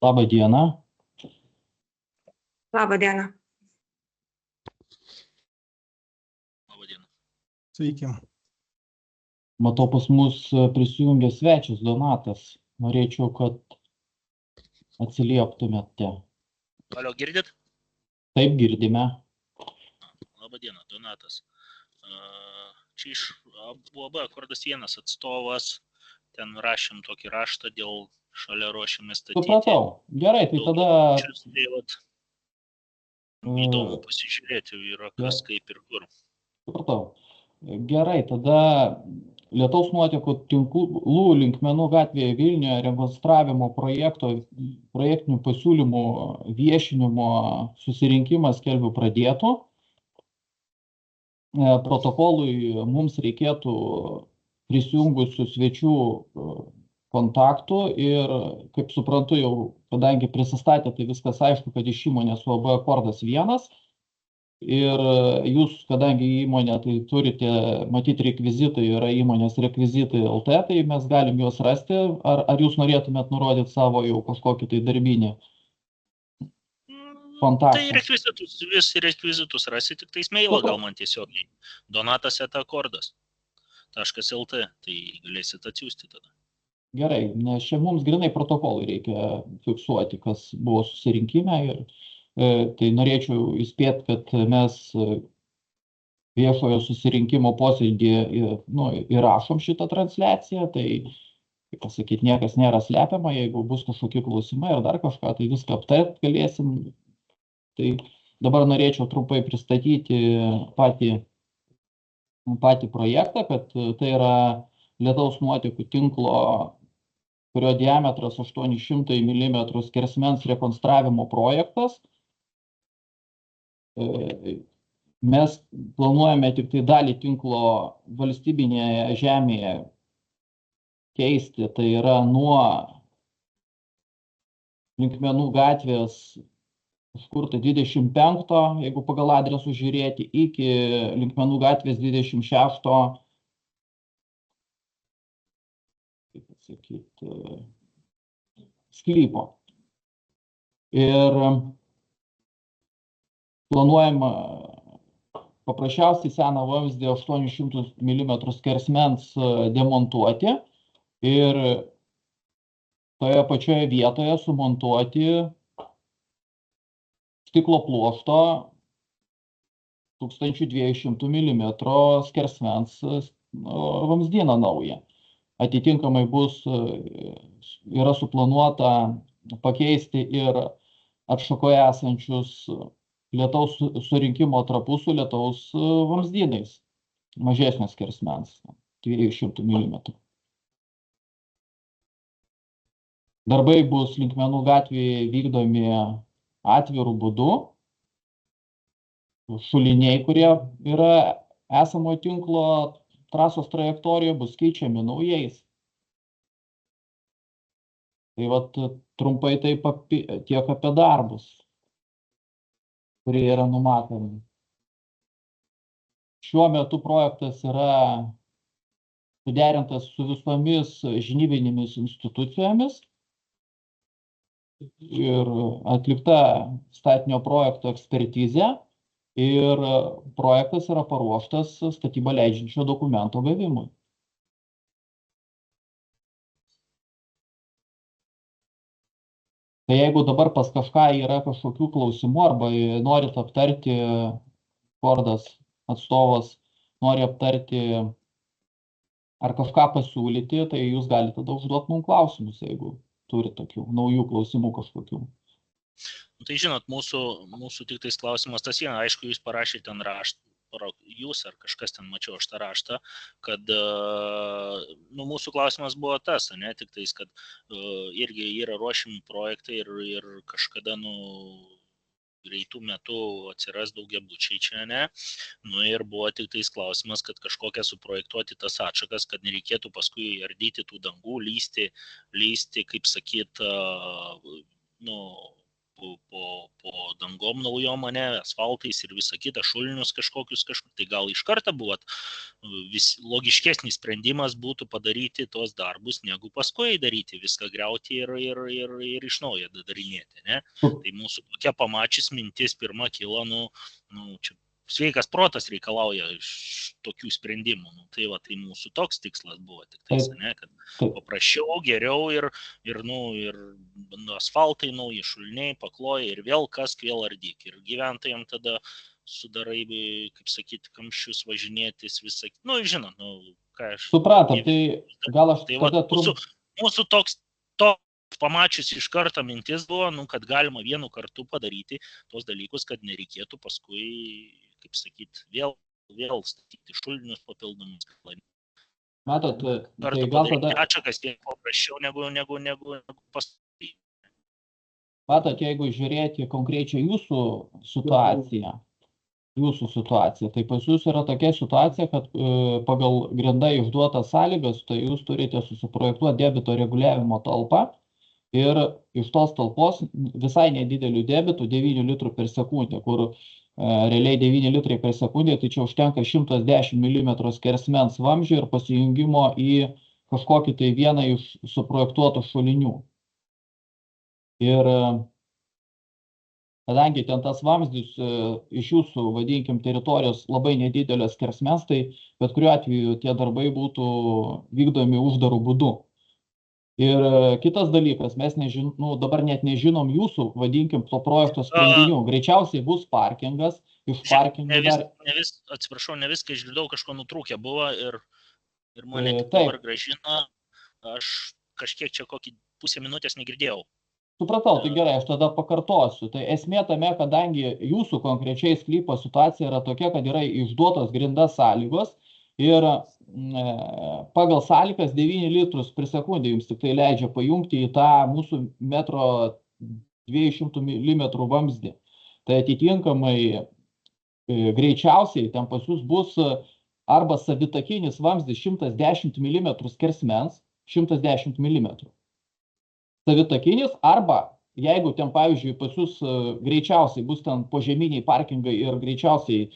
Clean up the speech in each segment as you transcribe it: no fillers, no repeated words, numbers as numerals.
Labą dieną. Labą dieną. Labą dieną. Sveiki. Matau, pas mus prisijungė svečias Donatas. Norėčiau, kad atsilieptumėte. Alio, girdit? Taip, girdime. Labą dieną, Donatas. Čia iš UAB Akordas 1 atstovas. Ten rašėm tokį raštą dėl šalia ruošiamės statyti. Supratau. Gerai, tai tada... Tai vat, įdomu pasižiūrėti, yra kas, kaip ir kur. Supratau. Gerai, tada lietaus nuotekų tinklų linkmenų gatvėje Vilniuje rekonstravimo projektinių pasiūlymų viešinimo susirinkimas skelbiu pradėtų. Protokolui mums reikėtų prisijungusių svečių kontaktų ir, kaip suprantu, jau kadangi prisistatė, tai viskas aišku, kad iš įmonės UAB Akordas 1. Ir jūs, kadangi įmonė, tai turite, matyti rekvizitai, yra įmonės rekvizitai LT, tai mes galim juos rasti. Ar jūs norėtumėt nurodyti savo jau kažkokį tai darbinį kontaktą? Tai visi rekvizitus rasi, tik tais mailą gal man tiesiog donatas@akordas.lt, tai galėsit atsiųsti tada. Gerai, nes čia mums grinai protokolui reikia fiksuoti, kas buvo susirinkime ir tai norėčiau įspėti, kad mes viešojo susirinkimo posėdyje įrašom šitą transliaciją, tai, kaip pasakyti, niekas nėra slepiama, jeigu bus kažkokie klausimai ar dar kažką, tai viską aptart galėsim. Tai dabar norėčiau trumpai pristatyti patį projektą, kad tai yra lietaus nuotekų tinklo, kurio diametras 800 mm skersmens rekonstravimo projektas. Mes planuojame tik tai dalį tinklo valstybinėje žemėje keisti, tai yra nuo linkmenų gatvės kažkur tai 25, jeigu pagal adresų žiūrėti, iki linkmenų gatvės 26, kaip atsakyti, sklypo. Ir planuojama paprasčiausiai seną vamzdį 800 mm skersmens demontuoti ir toje pačioje vietoje sumontuoti stiklo pluošto 1200 mm skersmens vamzdyną naują. Atitinkamai yra suplanuota pakeisti ir atšakoje esančius lietaus surinkimo trapus su lietaus vamzdynais, mažesnio skersmens, 200 mm. Darbai bus linkmenų gatvėje vykdomi atvirų būdu. Šuliniai, kurie yra esamo tinklo trasos trajektorijoje, bus keičiami naujais. Tai vat trumpai taip tiek apie darbus, kurie yra numatomi. Šiuo metu projektas yra suderintas su visomis žinybinėmis institucijomis ir atlikta statinio projekto ekspertizė ir projektas yra paruoštas statybą leidžiančio dokumento gavimui. Tai jeigu dabar pas kažką yra kažkokių klausimų arba norit aptarti, Akordas atstovas nori aptarti ar kažką pasiūlyti, tai jūs galite tada užduoti mums klausimus, jeigu turi tokių naujų klausimų kažkokių. Tai žinot, mūsų tik tais klausimas tas yra, aišku, jūs parašėte ten raštą, jūs ar kažkas ten mačiau aš tą raštą, kad mūsų klausimas buvo tas, ne, tik tais, kad irgi yra ruošiami projektai ir kažkada, greitų metų atsiras daugiabučiai čia, ne, ir buvo tik tais klausimas, kad kažkokią suprojektuoti tas atšakas, kad nereikėtų paskui ardyti tų dangų, lysti, kaip sakyt, po dangom naujom, mane, asfaltais ir visą kitą, šulinius kažkokius, tai gal iš karto buvo logiškesnis sprendimas būtų padaryti tos darbus, negu paskui daryti viską griauti ir iš naujo darinėti, ne? Tai mūsų tokia pamačius mintis pirma kilo, čia sveikas protas reikalauja iš tokių sprendimų. Tai mūsų toks tikslas buvo tik tais, ne, kad paprasčiau, geriau ir asfaltai nauji, šuliniai, pakloja ir vėl kask, vėl ardyk. Ir gyventojams tada sudarai, kaip sakyti, kamščius važinėtis visą. Žinot, ką aš... Supratom, tai gal aš tada mūsų toks pamačius iš karto mintis buvo, kad galima vienu kartu padaryti tos dalykus, kad nereikėtų paskui, kaip sakyti, vėl statyti šulinius papildomus. Matot, tai gal tada... Atšakas tiek paprasčiau negu pastatyti. Matot, jeigu žiūrėti konkrečiai jūsų situaciją, tai pas jūs yra tokia situacija, kad pagal grindai išduotas sąlygas, tai jūs turite susiprojektuoti debito reguliavimo talpą, ir iš tos talpos visai nedidelių debitų 9 litrų per sekundę, kur realiai 9 litrai per sekundę, tai čia užtenka 110 mm skersmens vamzdžio ir pasijungimo į kažkokį tai vieną iš suprojektuotų šulinių. Ir kadangi ten tas vamzdis iš jūsų, vadinkim, teritorijos labai nedidelės skersmens, tai bet kuriuo atveju tie darbai būtų vykdomi uždarų būdu. Ir kitas dalykas, mes dabar net nežinom jūsų, vadinkim, to projekto sprendinių. Greičiausiai bus parkingas, iš parkingų dar... Atsiprašau, ne viską išgirdau, kažko nutrūkę buvo ir mane dabar grąžino, aš kažkiek čia kokį pusę minutės negirdėjau. Supratau, tai gerai, aš tada pakartosiu. Tai esmė tame, kadangi jūsų konkrečiai sklypo situacija yra tokia, kad yra išduotos grindas sąlygos, ir pagal sąlygas 9 litrus per sekundę jums tik tai leidžia pajungti į tą mūsų 1,2 mm vamzdį. Tai atitinkamai greičiausiai ten pas jūs bus arba savitakinis vamzdis 110 mm skersmens, 110 mm. Savitakinis arba jeigu ten, pavyzdžiui, pas jūs greičiausiai bus ten požeminiai parkingai ir greičiausiai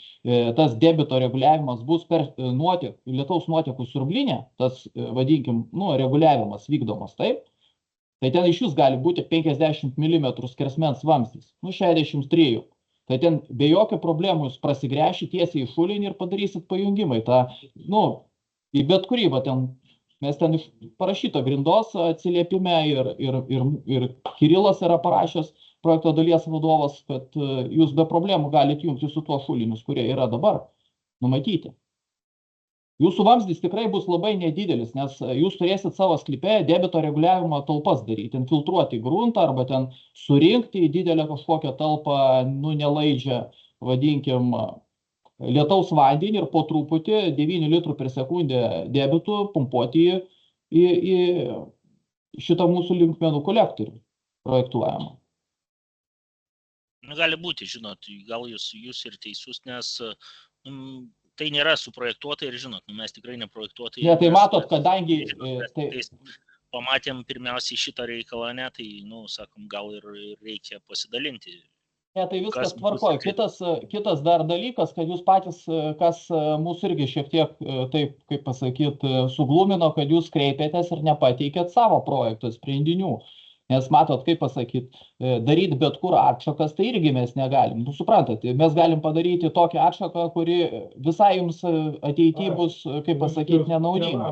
tas debito reguliavimas bus per lietaus nuotekų siurblinę, tas, vadinkim, reguliavimas vykdomas, taip, tai ten iš jūs gali būti 50 mm skersmens vamzdis, 63. Tai ten be jokių problemų jūs prasigręšit tiesiai į šulinį ir padarysit pajungimai. Į bet kurį, ten mes ten parašyto grindos atsiliepime ir Kirilas yra parašęs projekto dalies vadovas, kad jūs be problemų galite jungti su tuo šulinius, kurie yra dabar numatyti. Jūsų vamzdis tikrai bus labai nedidelis, nes jūs turėsit savo sklype debito reguliavimo talpas daryti, infiltruoti gruntą arba ten surinkti į didelę kažkokią talpą, nelaidžią, vadinkim, lietaus vandenį ir po truputį 9 litrų per sekundę debitų pumpuoti į šitą mūsų linkmenų kolektorių projektuojamą. Gali būti, žinot, gal jūs ir teisus, nes tai nėra suprojektuota ir, žinot, mes tikrai neprojektuotai. Ne, tai matot, kadangi... Pamatėm pirmiausiai šitą reikalą, ne, tai, sakom, gal ir reikia pasidalinti. Ne, tai viskas tvarkoja. Kitas dar dalykas, kad jūs patys, kas mūsų irgi šiek tiek, taip, kaip pasakyti, suglumino, kad jūs kreipėtės ir nepateikėt savo projekto sprendinių. Nes matot, kaip pasakyti, daryti bet kur atšakas, tai irgi mes negalim. Suprantate, mes galim padaryti tokią atšaką, kuri visai jums ateityje bus, kaip pasakyti, nenaudinga.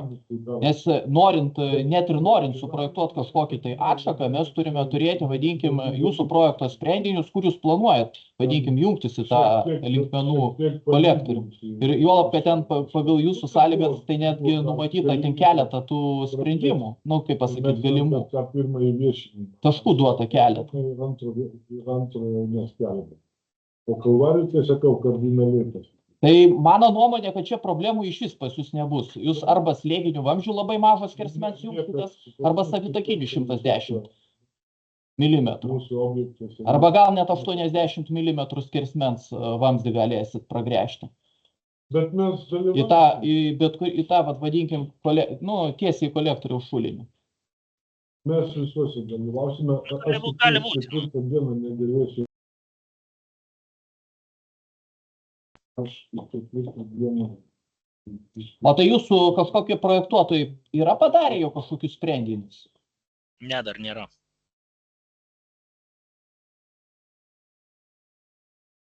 Nes net ir norint suprojektuoti kažkokį tai atšaką, mes turime turėti, vadinkim, jūsų projekto sprendinius, kur jūs planuojat, vadinkim, jungtis į tą linkmenų kolektorių. Ir juolab, kad ten pagal jūsų sąlygas, tai netgi numatyta ten keletą tų sprendimų, kaip pasakyti, galimų. Taškų duota keletą. Ir antrojo neskelbė. O kalvarijų, tai sakau, kardinaliai. Tai mano nuomonė, kad čia problemų iš vis pas jūs nebus. Jūs arba slėginių vamzdžių labai mažas skersmens jungsitės, arba savitakinių 110 mm. Arba gal net 80 mm skersmens vamzdį galėsit pragręžti. Bet mes į tą, vadinkim, tiesiai kolektoriaus šulinį. Mes visuose dalyvausime. Gali būti. Ketvirtą dieną negalėsiu. Aš ketvirtą dieną. O tai jūsų kažkokie projektuotojai yra padarę jau kažkokius sprendinius? Ne, dar nėra.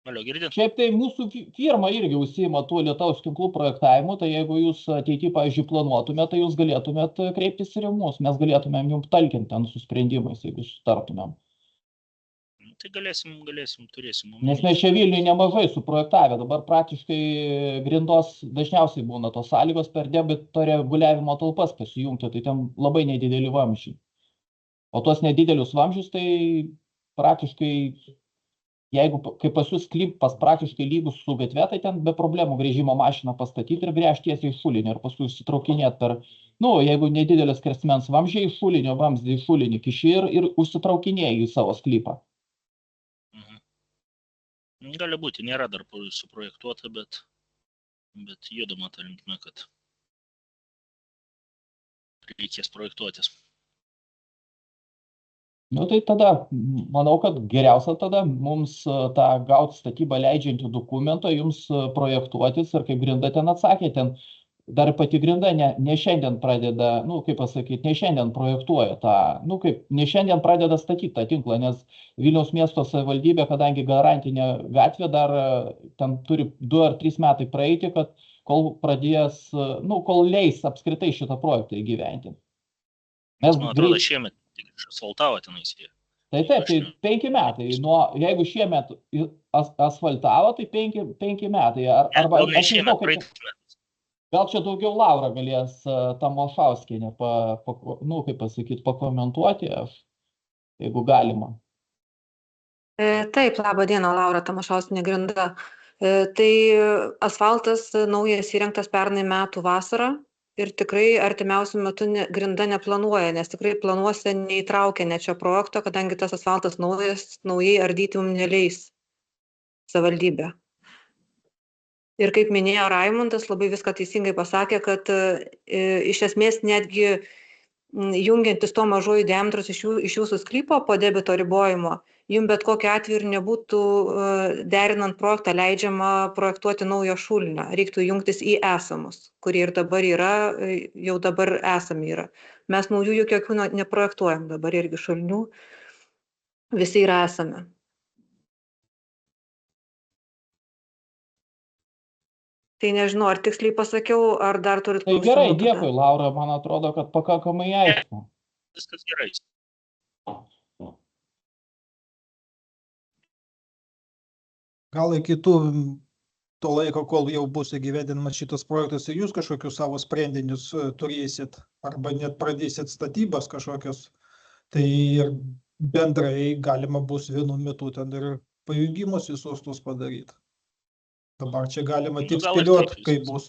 Alio, girdit? Šiaip tai mūsų firma irgi užsiima tuo lietaus tinklų projektavimu, tai jeigu jūs ateityje, pavyzdžiui, planuotumėte, tai jūs galėtumėt kreiptis ir į mus, mes galėtumėm jums talkinti ten su sprendimais, jeigu sutartumėm. Tai galėsim, turėsim. Nes mes čia Vilniuje nemažai suprojektavę, dabar praktiškai grindos dažniausiai būna tos sąlygos per debito reguliavimo talpas pasijungti, tai ten labai nedideli vamzdžiai. O tuos nedidelius vamzdžius tai praktiškai, jeigu kaip pas jūs sklypas praktiškai lygus su gatve, tai ten be problemų gręžimo mašiną pastatyti ir gręžti tiesiai iš šulinio ir paskui užsitraukinėti per, jeigu nedidelis skersmens vamzdžiai iš šulinio, vamzdį iš šulinį kiši ir užsitraukinėjai į savo sklypą. Gali būti, nėra dar suprojektuota, bet judama tą linkme, kad reikės projektuotis. Tai tada, manau, kad geriausia tada mums tą gauti statybą leidžiantį dokumentą, jums projektuotis ir kaip Grinda ten atsakė, ten dar pati Grinda ne šiandien pradeda, kaip pasakyti, ne šiandien projektuoja tą, ne šiandien pradeda statyti tą tinklą, nes Vilniaus miesto savivaldybė, kadangi garantinė gatvė dar ten turi 2 ar 3 metai praeiti, kad kol pradės, kol leis apskritai šitą projektą įgyvendinti. Man atrodo, šiemet tik asfaltavo tenais jie. Tai 5 metai. Jeigu šiemet asfaltavo, tai 5 metai. Arba ne šiemet, praeitais metais. Gal čia daugiau Laura galės Tamošauskienė, kaip pasakyti, pakomentuoti, jeigu galima. Taip, laba diena, Laura Tamošauskienė, Grinda. Tai asfaltas naujas įrengtas pernai metų vasarą ir tikrai artimiausiu metu Grinda neplanuoja, nes tikrai planuose neįtraukia net šio projekto, kadangi tas asfaltas naujas, naujai ardyti mums neleis savivaldybė. Ir kaip minėjo Raimundas, labai viską teisingai pasakė, kad iš esmės netgi jungiantis to mažoji diametras iš jūsų sklypo po debito ribojimo, jums bet kokiu atveju ir nebūtų derinant projektą leidžiama projektuoti naujo šulinio. Reiktų jungtis į esamus, kurie ir dabar yra, jau dabar esami yra. Mes naujų jokių neprojektuojam dabar irgi šulinių, visi yra esami. Tai nežinau, ar tiksliai pasakiau, ar dar turit klausimų. Tai gerai, dėkui, Laura, man atrodo, kad pakankamai aišku. Viskas gerai. Gal iki to laiko, kol jau bus įgyvendinamas šitas projektas, ir jūs kažkokius savo sprendinius turėsit, arba net pradėsit statybas kažkokios, tai ir bendrai galima bus vienu metu ten ir pajungimus visus tos padaryti. Dabar čia galima tik spėlioti, kaip bus.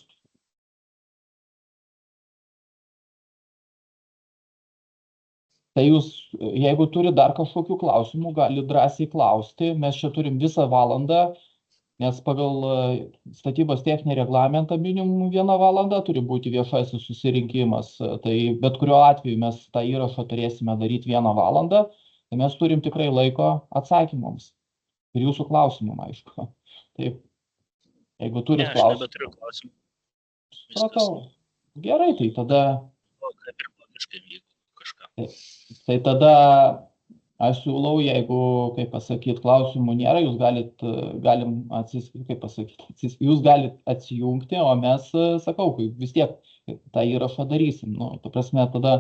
Tai jūs, jeigu turi dar kažkokių klausimų, gali drąsiai klausti. Mes čia turim visą valandą, nes pagal statybos techninį reglamentą minimum 1 valanda turi būti viešasis susirinkimas. Tai bet kuriuo atveju mes tą įrašą turėsime daryti 1 valandą. Tai mes turim tikrai laiko atsakymams. Ir jūsų klausimam, aišku. Taip. Jeigu turit klausimų. Aš nebeturiu klausimų. Supratau. Gerai, tai tada... Tai tada aš siūlau, jeigu, kaip pasakyti, klausimų nėra, jūs galit atsijungti, o mes, sakau, vis tiek tą įrašą darysim. Ta prasme, tada,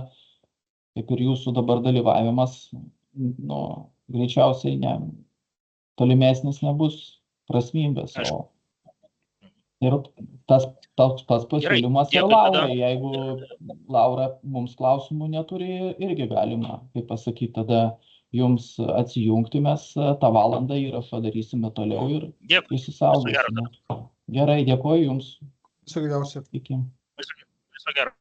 kaip ir jūsų dabar dalyvavimas, greičiausiai tolimesnis nebus prasmingas. Ir tas pasiūlymas ir Laurai, jeigu Laura mums klausimų neturi, irgi galima, kaip pasakyti, tada jums atsijungti, mes tą valandą įrašą darysime toliau ir įsisaugosime. Gerai, dėkoju jums. Viso geriausio. Iki. Viso gero.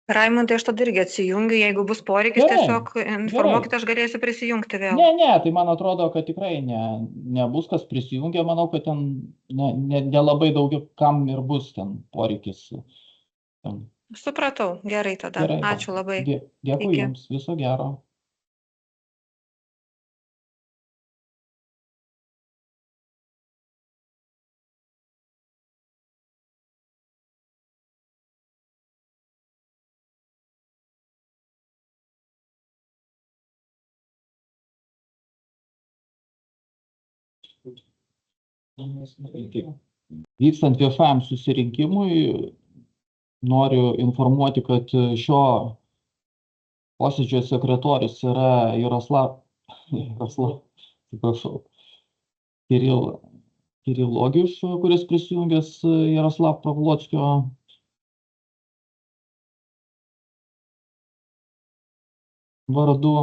Raimundai, aš tada irgi atsijungiu, jeigu bus poreikis, tiesiog informuokite, aš galėsiu prisijungti vėl. Ne, tai man atrodo, kad tikrai nebus kas prisijungia, manau, kad ten nelabai daug kam ir bus ten poreikis. Supratau. Gerai tada. Gerai. Ačiū labai. Dėkui Iki. Jums, viso gero. Vykstant viešajam susirinkimui, noriu informuoti, kad šio posėdžio sekretorius yra atsiprašau, Kirilogius, kuris prisijungęs Jaroslav Pavlockio vardu,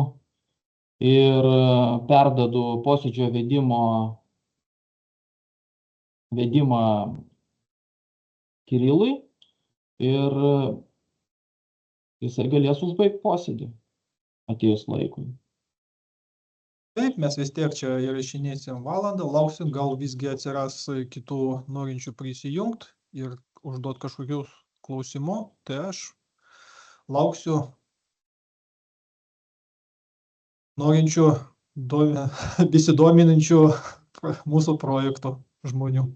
ir perdedu posėdžio vedimą Kirilui ir jisai galės užbaigti posėdį atėjus laikui. Taip, mes vis tiek čia įrašinėsim valandą, lauksim, gal visgi atsiras kitų norinčių prisijungti ir užduot kažkokius klausimų, tai aš lauksiu norinčių, besidominančių mūsų projektų žmonių.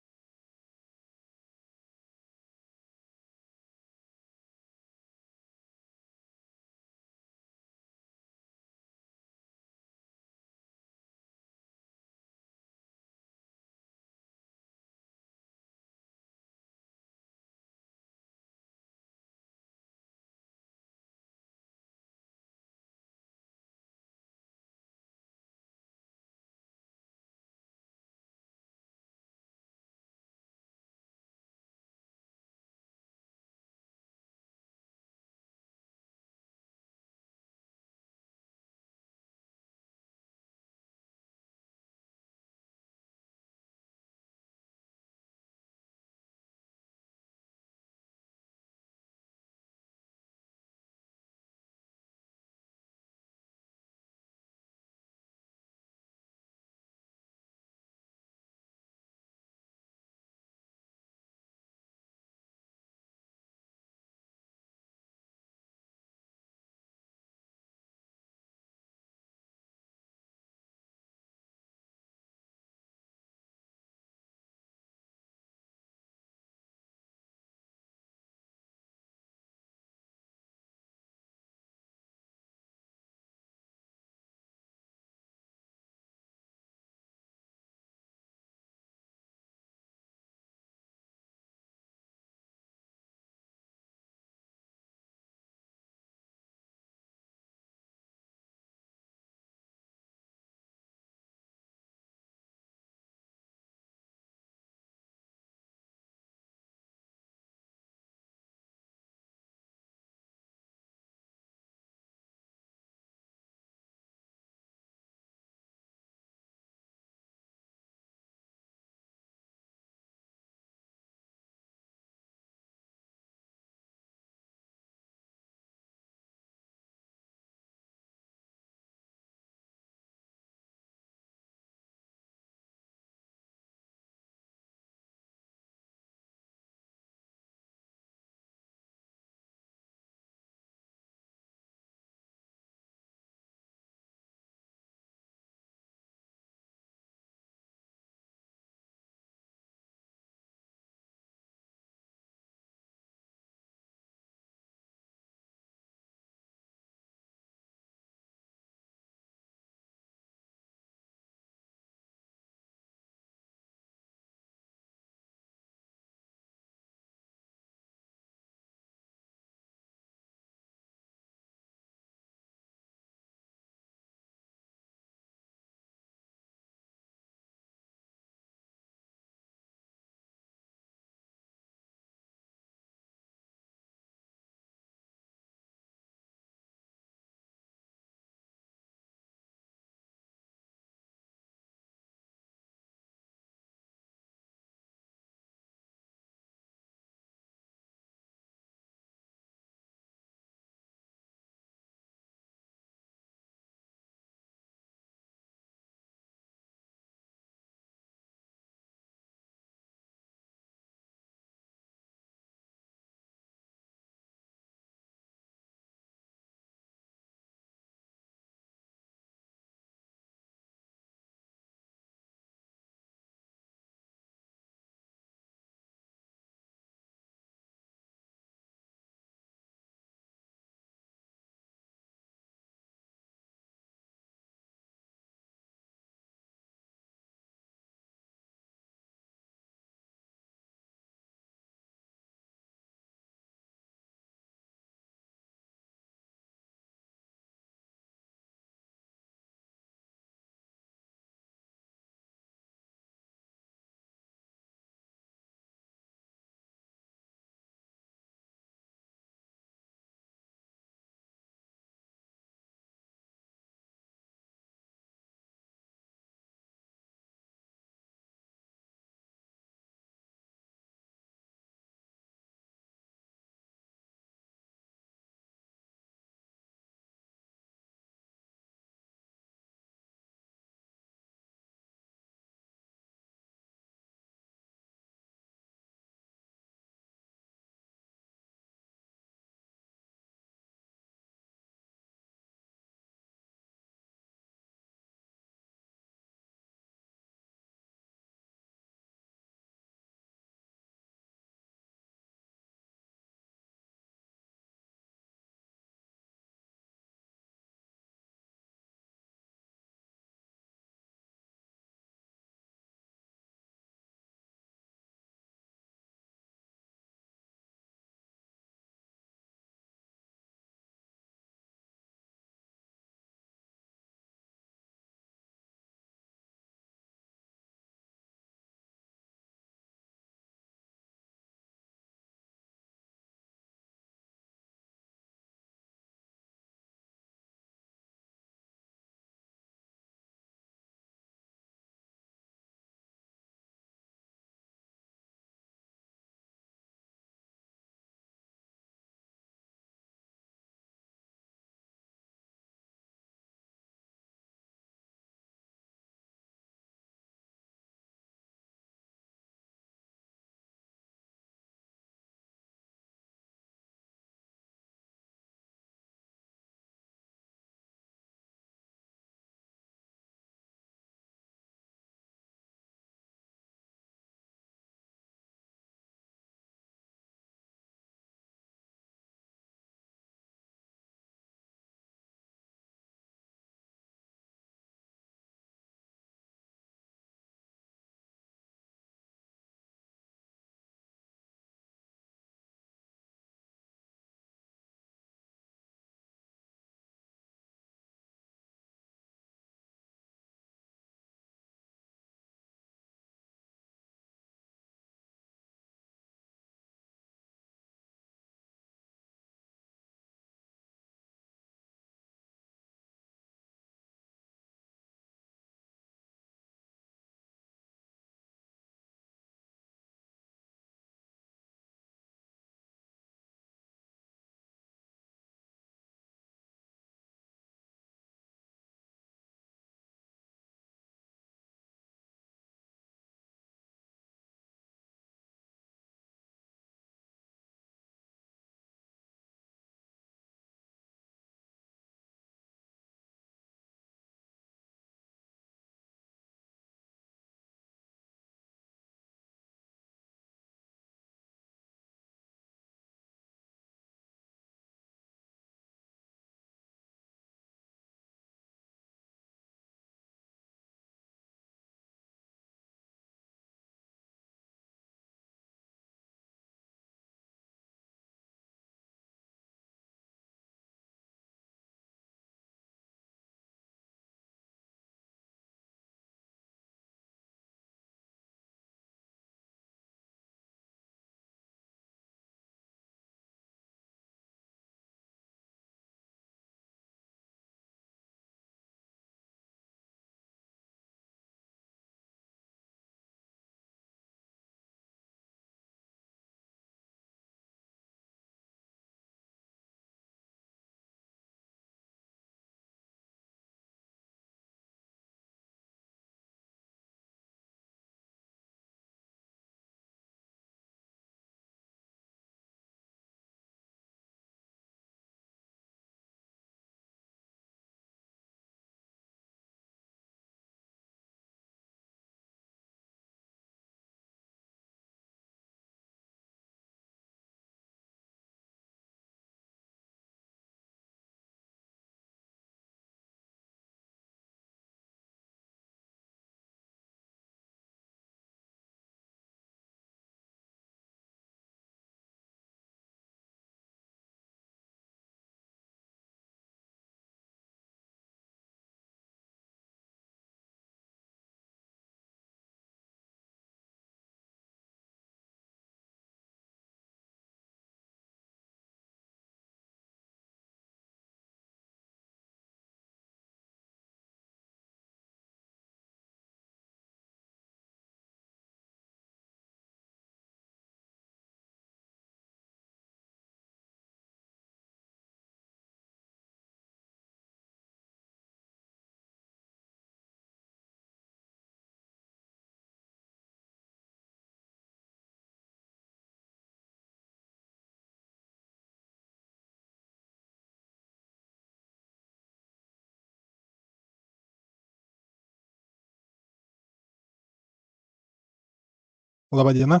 Labą dieną.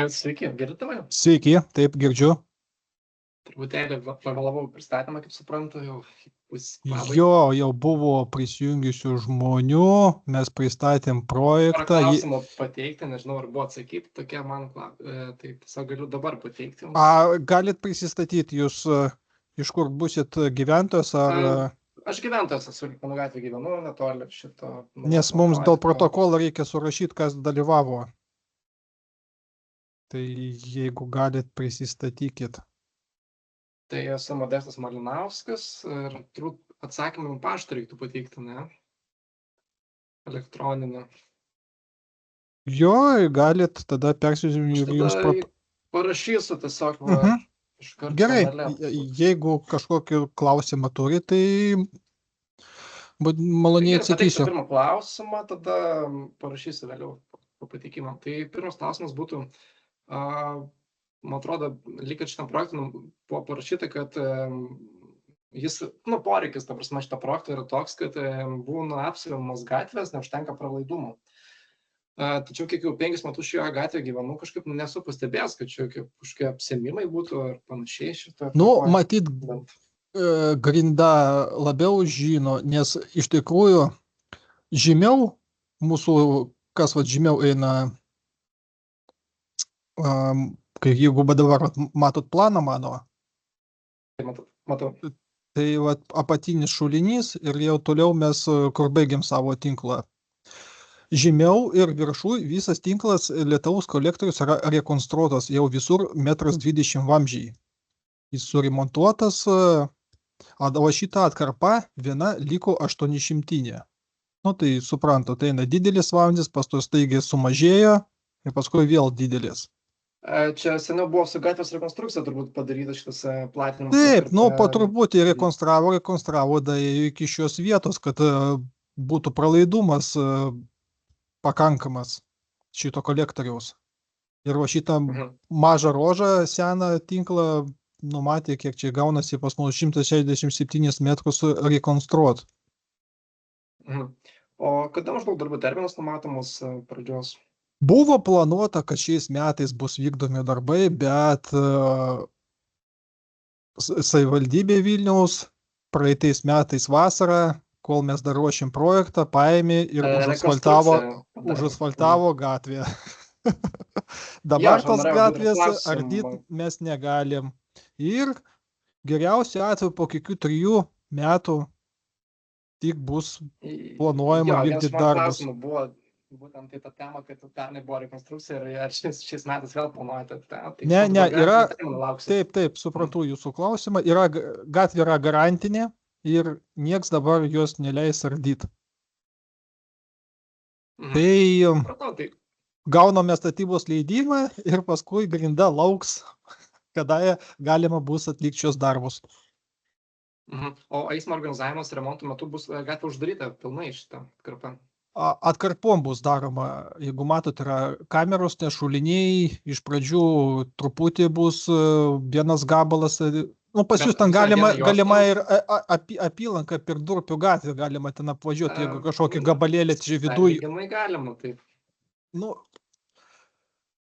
Sveiki, girdite mane? Sveiki, taip girdžiu. Truputėlį pavėlavau pristatymą, kaip suprantu, jau bus pabaigai. Jau buvo prisijungiusių žmonių, mes pristatėm Ar projektą. klausimą pateikti, nežinau, ar buvo atsakyti, tokie man klausimai, tai tiesiog galiu dabar pateikti. Galit prisistatyti, jūs iš kur busit gyventojas ar... Aš gyventojas esu, Lipanų gatvėje gyvenu, netoli šito. Nes mums dėl protokolo reikia surašyti, kas dalyvavo. Tai jeigu galit prisistatykit. Tai esu Modestas Malinauskas ir turbūt atsakymą paštą reiktų pateikti, ne? Elektroninį. Jo, galit, tada persiūsim jums parašysiu tiesiog iš karto. Gerai, jeigu kažkokį klausimą turi, tai maloniai atsakysiu. Pirmą klausimą, tada parašysiu vėliau po pateikimą. Tai pirmas klausimas būtų, man atrodo, lyg ir šitam projektui buvo parašyta, kad jis, poreikis, ta prasme, šitą projektą yra toks, kad būna apsiuvamos gatvės, neužtenka pralaidumo. Tačiau kiek jau 5 metus šioje gatvėje gyvenu, kažkaip nesu pastebėjęs, kad čia kažkokie apsiėmimai būtų ar panašiai šitą. Matyt, grinda labiau žino, nes iš tikrųjų žemiau mūsų, kas žemiau eina, jeigu dabar matot planą mano, Matau. Tai apatinis šulinys ir jau toliau mes, kur baigiam savo tinklą. Žemiau ir viršui visas tinklas lietaus kolektorius yra rekonstruotas, jau visur 1,20 m vamzdžiai. Jis suremontuotas, o šita atkarpa viena liko 800. Tai suprantu, tai eina didelis vamzdis, paskui staigiai sumažėjo ir paskui vėl didelis. Čia seniau buvo su gatvės rekonstrukcija turbūt padarytas šitas platinimas. Taip, po truputį rekonstravo, daėjo iki šios vietos, kad būtų pralaidumas pakankamas šito kolektoriaus. Ir šitą mažą rožą seną tinklą numatė, kiek čia gaunasi pas mus 167 metrus rekonstruot. O kada maždaug darbų terminas numatomas pradžios? Buvo planuota, kad šiais metais bus vykdomi darbai, bet savivaldybė Vilniaus praeitais metais vasarą, kol mes dar ruošim projektą, paėmė ir užasfaltavo gatvę. Dabar tos gatvės ardyti mes negalim. Ir geriausiu atveju po kokių 3 metų tik bus planuojama vykdyti darbus. Būtent tai ta tema, kad pernai buvo rekonstrukcija ir ar šiais metais vėl planuojate? Ne, yra, taip, suprantu jūsų klausimą, gatvė yra garantinė ir nieks dabar jos neleis ardyti. Tai gauname statybos leidimą ir paskui grinda lauks, kada galima bus atlikti šios darbus. O eismo organizavimas remonto metu bus gatvė uždaryta pilnai šitą atkarpą? Atkarpom bus daroma, jeigu matot, yra kameros, šuliniai, iš pradžių truputį bus vienas gabalas, pas jūs ten galima ir apylanką per Durpių gatvę galima ten apvažiuoti, jeigu kažkokį gabalėlį čia viduj. Galima, taip.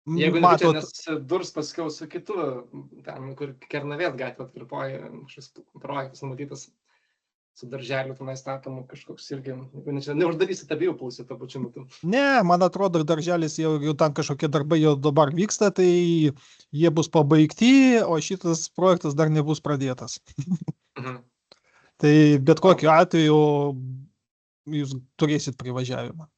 Jeigu nesidurs paskiau su kitu, ten, kur Kernavės gatvė atkarpoja, šis projektas numatytas su darželiu tenai statomu kažkoks irgi, neuždarysit abiejų pusių tą pačiu metu. Ne, man atrodo, darželis jau ten kažkokie darbai jau dabar vyksta, tai jie bus pabaigti, o šitas projektas dar nebus pradėtas. Tai bet kokiu atveju jūs turėsit privažiavimą.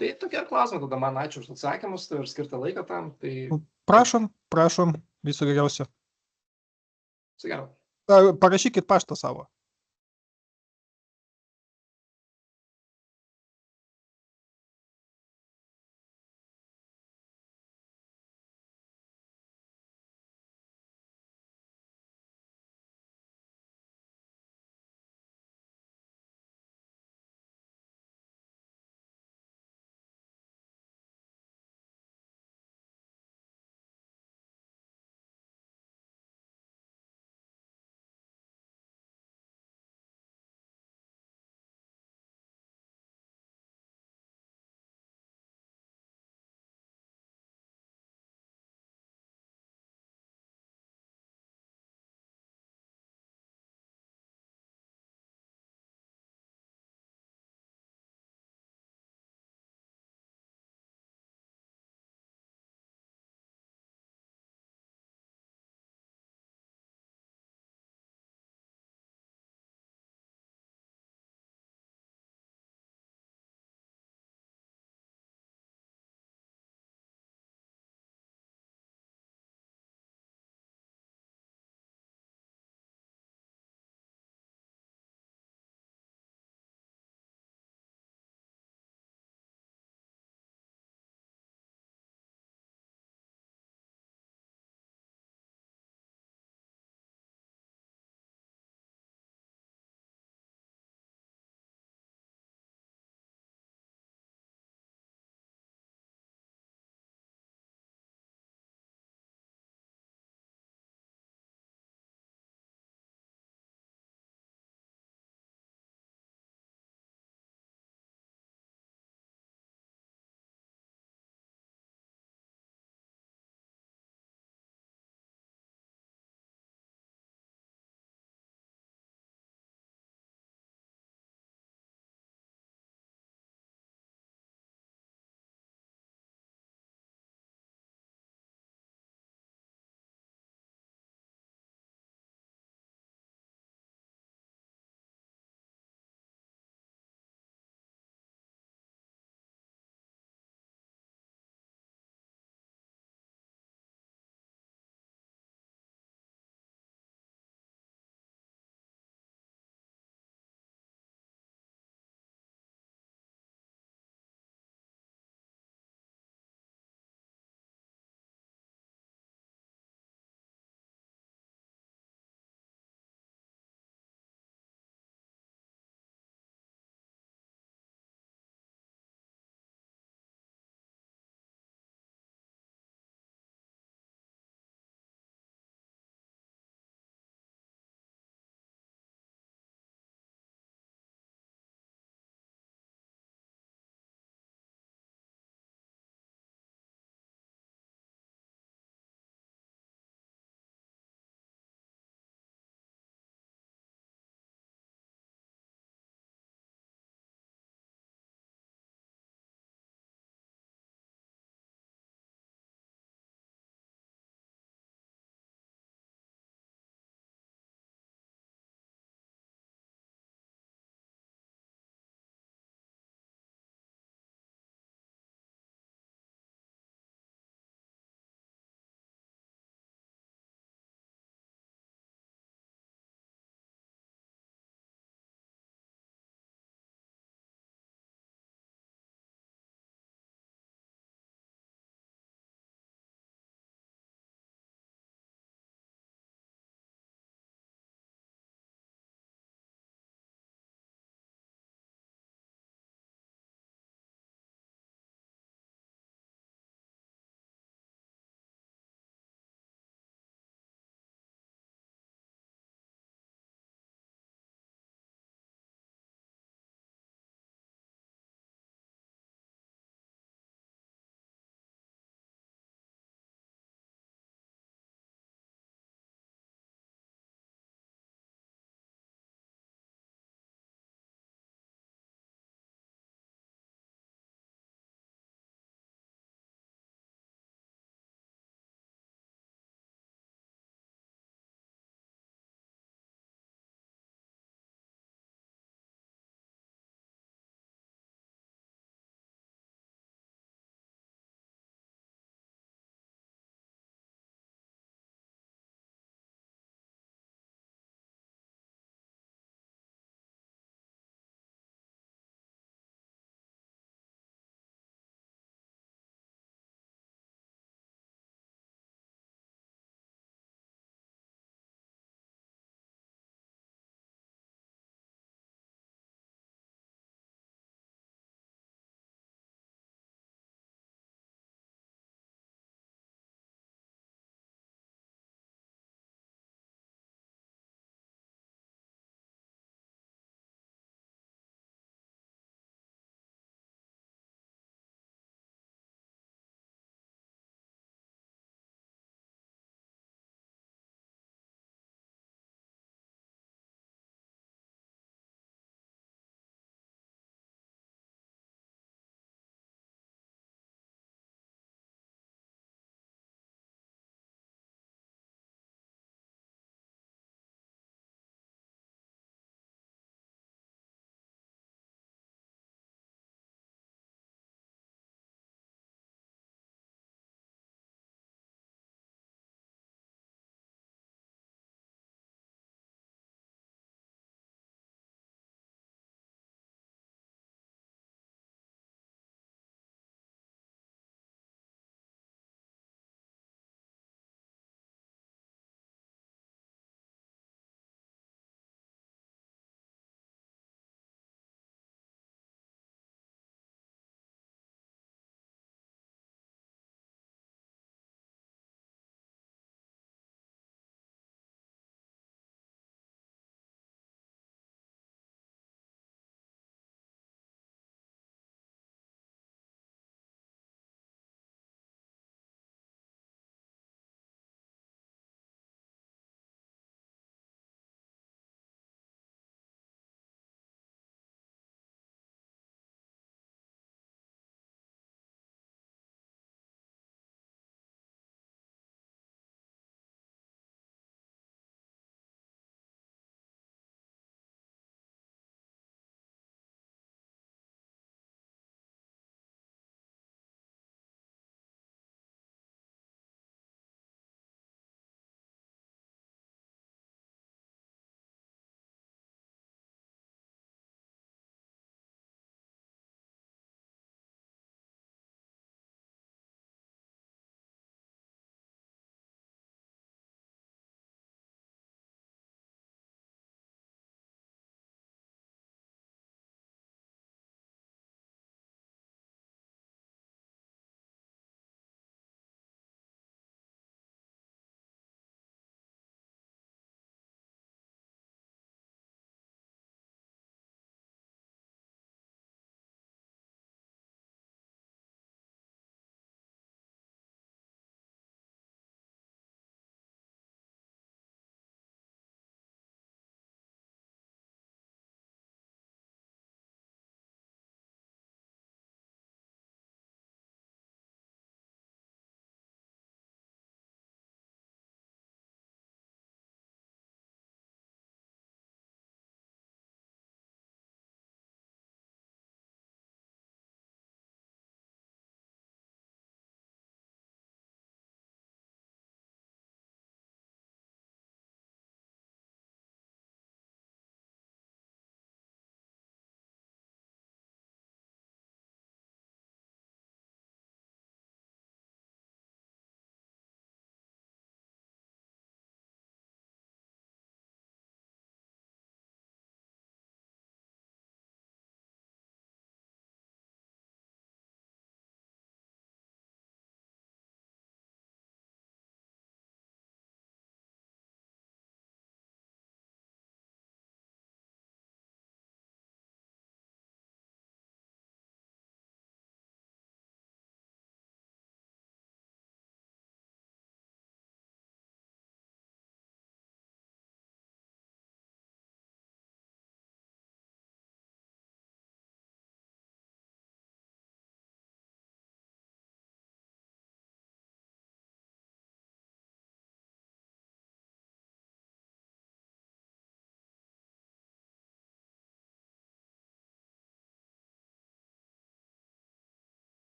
Tai tokie klausimai, tada man ačiū už atsakymus ir skirtą laiką tam. Prašom, viso geriausio. Viso gero. Parašykit paštą savo.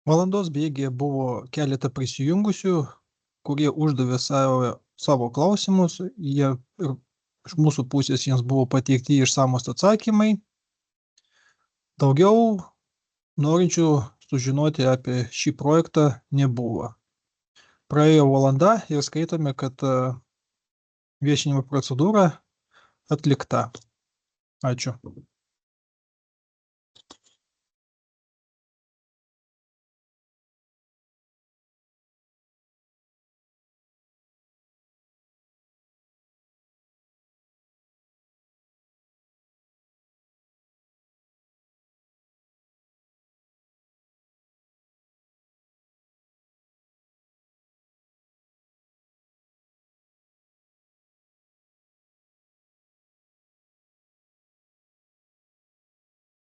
Valandos bėgyje buvo keletą prisijungusių, kurie uždavė savo klausimus. Jie ir iš mūsų pusės jiems buvo pateikti išsamus atsakymai. Daugiau norinčių sužinoti apie šį projektą nebuvo. Praėjo valanda ir skaitome, kad viešinimo procedūra atlikta. Ačiū.